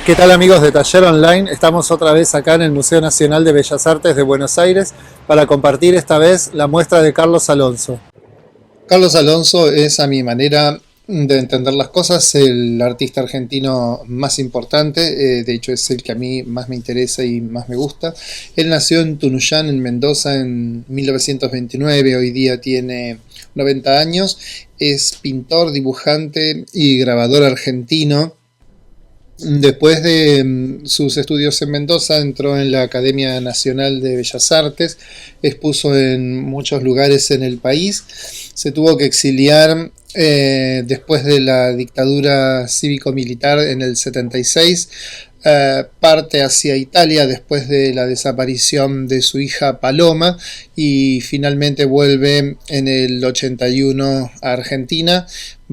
¿Qué tal amigos de Taller Online? Estamos otra vez acá en el Museo Nacional de Bellas Artes de Buenos Aires para compartir esta vez la muestra de Carlos Alonso. Carlos Alonso es, a mi manera de entender las cosas, el artista argentino más importante, de hecho es el que a mí más me interesa y más me gusta. Él nació en Tunuyán, en Mendoza, en 1929, hoy día tiene 90 años, es pintor, dibujante y grabador argentino. Después de sus estudios en Mendoza, entró en la Academia Nacional de Bellas Artes, expuso en muchos lugares en el país, se tuvo que exiliar después de la dictadura cívico-militar en el 76, parte hacia Italia después de la desaparición de su hija Paloma y finalmente vuelve en el 81 a Argentina,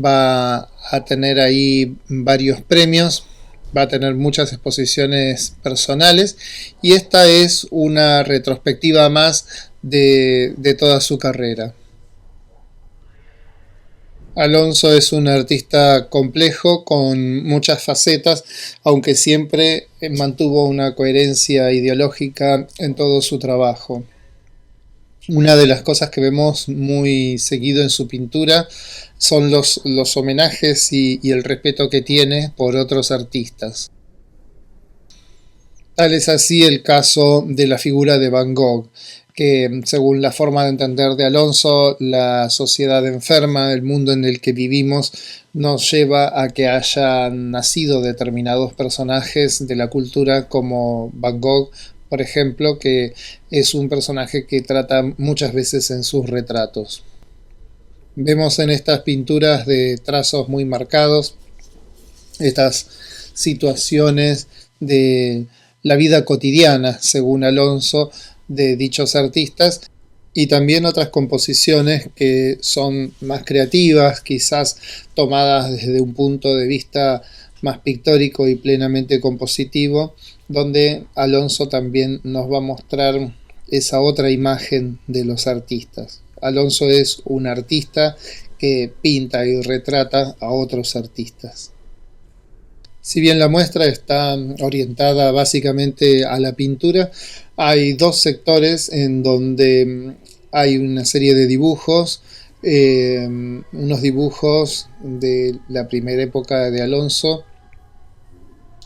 va a tener ahí varios premios. Va a tener muchas exposiciones personales y esta es una retrospectiva más de toda su carrera. Alonso es un artista complejo con muchas facetas, aunque siempre mantuvo una coherencia ideológica en todo su trabajo. Una de las cosas que vemos muy seguido en su pintura son los homenajes y el respeto que tiene por otros artistas. Tal es así el caso de la figura de Van Gogh, que según la forma de entender de Alonso, la sociedad enferma, el mundo en el que vivimos, nos lleva a que hayan nacido determinados personajes de la cultura como Van Gogh, por ejemplo, que es un personaje que trata muchas veces en sus retratos. Vemos en estas pinturas de trazos muy marcados estas situaciones de la vida cotidiana, según Alonso, de dichos artistas, y también otras composiciones que son más creativas, quizás tomadas desde un punto de vista más pictórico y plenamente compositivo, donde Alonso también nos va a mostrar esa otra imagen de los artistas. Alonso es un artista que pinta y retrata a otros artistas. Si bien la muestra está orientada básicamente a la pintura, hay dos sectores en donde hay una serie de dibujos, unos dibujos de la primera época de Alonso.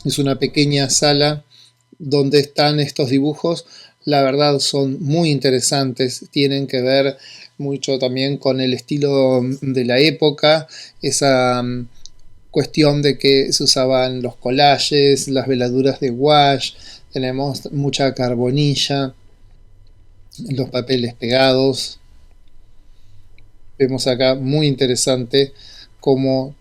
Es una pequeña sala donde están estos dibujos. La verdad son muy interesantes, tienen que ver mucho también con el estilo de la época, esa cuestión de que se usaban los collages, las veladuras de gouache, tenemos mucha carbonilla, los papeles pegados. Vemos acá muy interesante cómo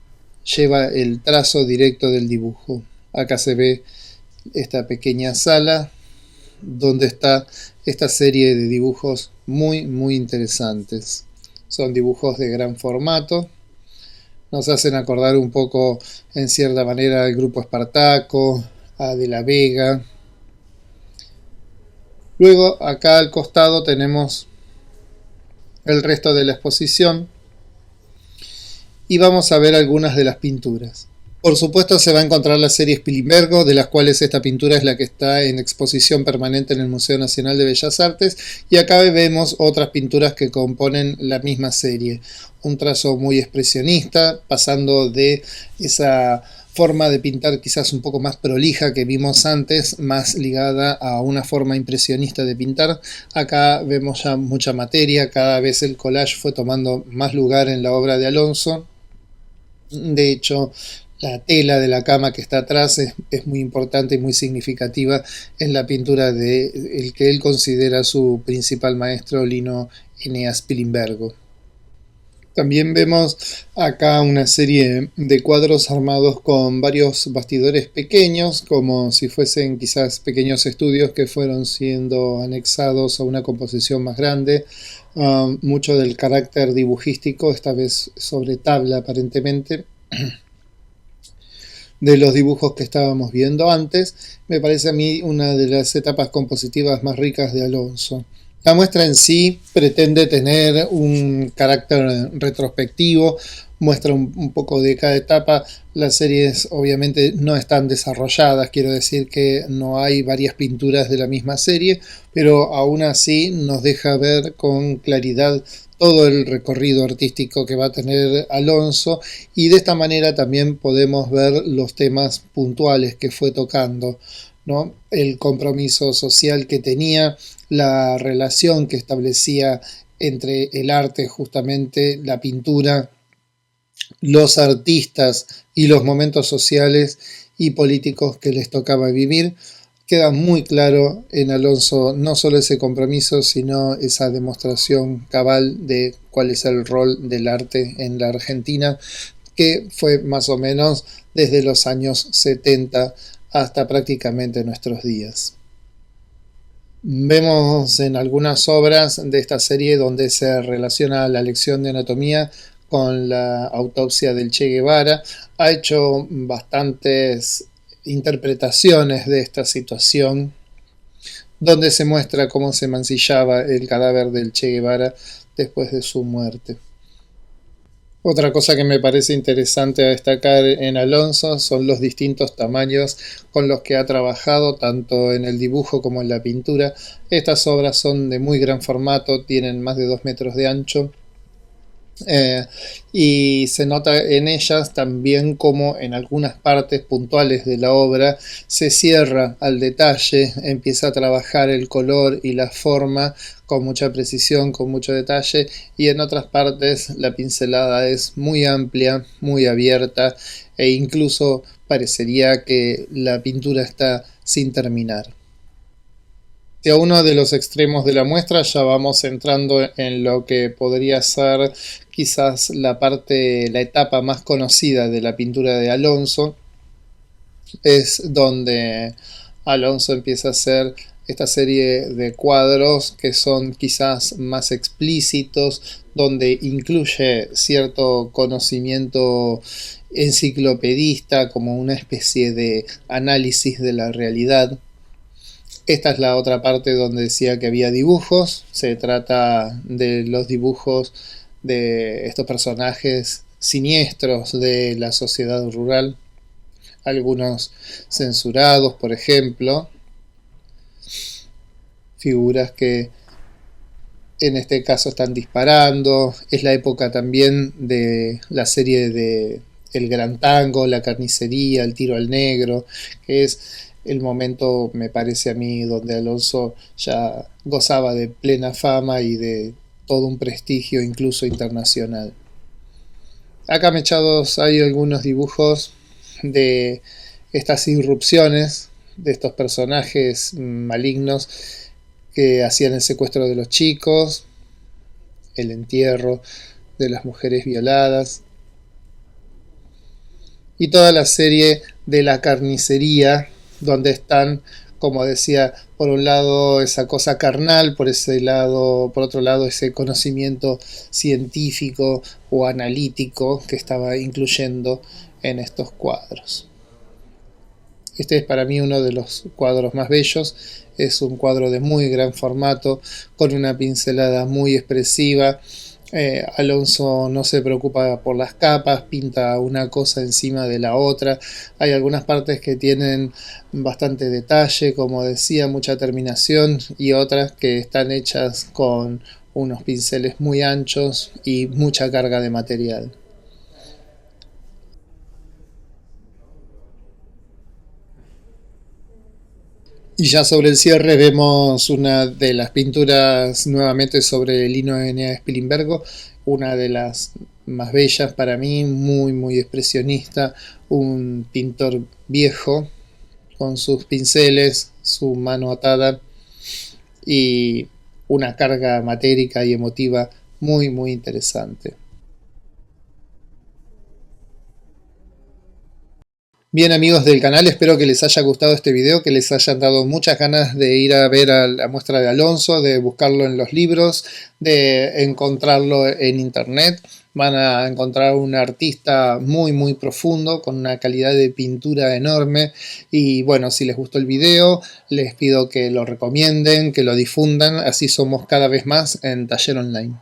lleva el trazo directo del dibujo. Acá se ve esta pequeña sala donde está esta serie de dibujos muy interesantes. Son dibujos de gran formato, nos hacen acordar un poco en cierta manera al grupo Espartaco, a De la Vega. Luego acá al costado tenemos el resto de la exposición y vamos a ver algunas de las pinturas. Por supuesto se va a encontrar la serie Spilimbergo, de las cuales esta pintura es la que está en exposición permanente en el Museo Nacional de Bellas Artes, y acá vemos otras pinturas que componen la misma serie. Un trazo muy expresionista, pasando de esa forma de pintar quizás un poco más prolija que vimos antes, más ligada a una forma impresionista de pintar. Acá vemos ya mucha materia, cada vez el collage fue tomando más lugar en la obra de Alonso. De hecho, la tela de la cama que está atrás es muy importante y muy significativa en la pintura de el que él considera su principal maestro, Lino Eneas Pilimbergo. También vemos acá una serie de cuadros armados con varios bastidores pequeños, como si fuesen quizás pequeños estudios que fueron siendo anexados a una composición más grande. Mucho del carácter dibujístico, esta vez sobre tabla aparentemente, de los dibujos que estábamos viendo antes, me parece a mí una de las etapas compositivas más ricas de Alonso. La muestra en sí pretende tener un carácter retrospectivo, muestra un poco de cada etapa. Las series obviamente no están desarrolladas, quiero decir que no hay varias pinturas de la misma serie, pero aún así nos deja ver con claridad todo el recorrido artístico que va a tener Alonso, y de esta manera también podemos ver los temas puntuales que fue tocando, ¿no? El compromiso social que tenía, la relación que establecía entre el arte, justamente la pintura, los artistas y los momentos sociales y políticos que les tocaba vivir. Queda muy claro en Alonso no solo ese compromiso, sino esa demostración cabal de cuál es el rol del arte en la Argentina, que fue más o menos desde los años 70 hasta prácticamente nuestros días. Vemos en algunas obras de esta serie donde se relaciona la lección de anatomía con la autopsia del Che Guevara. Ha hecho bastantes interpretaciones de esta situación, donde se muestra cómo se mancillaba el cadáver del Che Guevara después de su muerte. Otra cosa que me parece interesante a destacar en Alonso son los distintos tamaños con los que ha trabajado, tanto en el dibujo como en la pintura. Estas obras son de muy gran formato, tienen más de 2 metros de ancho, eh, y se nota en ellas también como en algunas partes puntuales de la obra se cierra al detalle, empieza a trabajar el color y la forma con mucha precisión, con mucho detalle, y en otras partes la pincelada es muy amplia, muy abierta, e incluso parecería que la pintura está sin terminar. A uno de los extremos de la muestra ya vamos entrando en lo que podría ser quizás la etapa más conocida de la pintura de Alonso. Es donde Alonso empieza a hacer esta serie de cuadros que son quizás más explícitos, donde incluye cierto conocimiento enciclopedista como una especie de análisis de la realidad. Esta es la otra parte donde decía que había dibujos. Se trata de los dibujos de estos personajes siniestros de la sociedad rural. Algunos censurados, por ejemplo. Figuras que en este caso están disparando. Es la época también de la serie de El Gran Tango, La Carnicería, El Tiro al Negro, que es el momento, me parece a mí, donde Alonso ya gozaba de plena fama y de todo un prestigio incluso internacional. Acá mechados hay algunos dibujos de estas irrupciones de estos personajes malignos que hacían el secuestro de los chicos, el entierro de las mujeres violadas, y toda la serie de La Carnicería, donde están, como decía, por un lado esa cosa carnal, por ese lado, por otro lado ese conocimiento científico o analítico que estaba incluyendo en estos cuadros. Este es para mí uno de los cuadros más bellos. Es un cuadro de muy gran formato, con una pincelada muy expresiva. Alonso no se preocupa por las capas, pinta una cosa encima de la otra. Hay algunas partes que tienen bastante detalle, como decía, mucha terminación, y otras que están hechas con unos pinceles muy anchos y mucha carga de material. Y ya sobre el cierre vemos una de las pinturas nuevamente sobre Lino Enea Spilimbergo, una de las más bellas para mí, muy muy expresionista, un pintor viejo con sus pinceles, su mano atada y una carga matérica y emotiva muy muy interesante. Bien, amigos del canal, espero que les haya gustado este video, que les hayan dado muchas ganas de ir a ver a la muestra de Alonso, de buscarlo en los libros, de encontrarlo en internet. Van a encontrar un artista muy profundo, con una calidad de pintura enorme. Y bueno, si les gustó el video, les pido que lo recomienden, que lo difundan, así somos cada vez más en Taller Online.